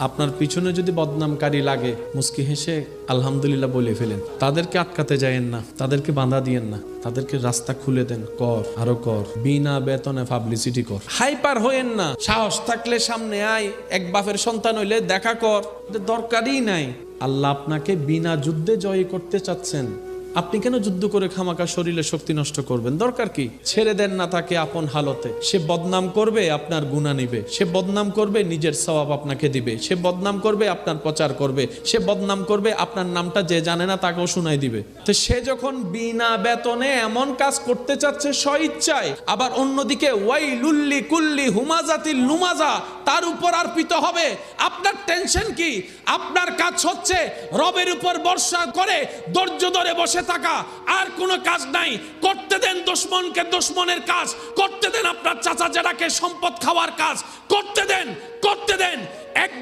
আপনার পিছনে যদি বদনামকারী লাগে মুস্কি হেসে আলহামদুলিল্লাহ বলে ফেলেন। তাদেরকে আটকাতে যায়েন না, তাদেরকে বাধা দিয়েন না, তাদেরকে রাস্তা খুলে দেন। কর, আরো কর, বিনা বেতনে পাবলিসিটি কর। হাইপার হইেন না, সাহস থাকলে সামনে আয়, এক বাপের সন্তান হইলে দেখা কর, দরকারই নাই। আল্লাহ আপনাকে বিনা যুদ্ধে জয় করতে চাচ্ছেন, আপনি কেন যুদ্ধ করে খামাকা শরীরে শক্তি নষ্ট করবেন? দরকার কি? ছেড়ে দেন না তাকে আপন হালতে। সে বদনাম করবে, আপনার গুনাহ নিবে। সে বদনাম করবে, নিজের সওয়াব আপনাকে দিবে। সে বদনাম করবে, আপনার প্রচার করবে। সে বদনাম করবে, আপনার নামটা যে জানে না তাকেও শোনাই দিবে। তো সে যখন বিনা বেতনে এমন কাজ করতে চাচ্ছে স্বইচ্ছায়, আবার অন্যদিকে ওয়াইলুল্লি কুল্লি হুমাজাতিল লুমাজা তার উপর আরপিত হবে, আপনার টেনশন কি? আপনার কাজ হচ্ছে রবের উপর ভরসা করে ধৈর্য ধরে বসে থাকা, আর কোনো কাজ নাই। করতে দেন দুশমনকে দুশমনের কাজ, করতে দেন আপনার চাচা জেঠাকে সম্পদ খাওয়ার কাজ, করতে দেন। এক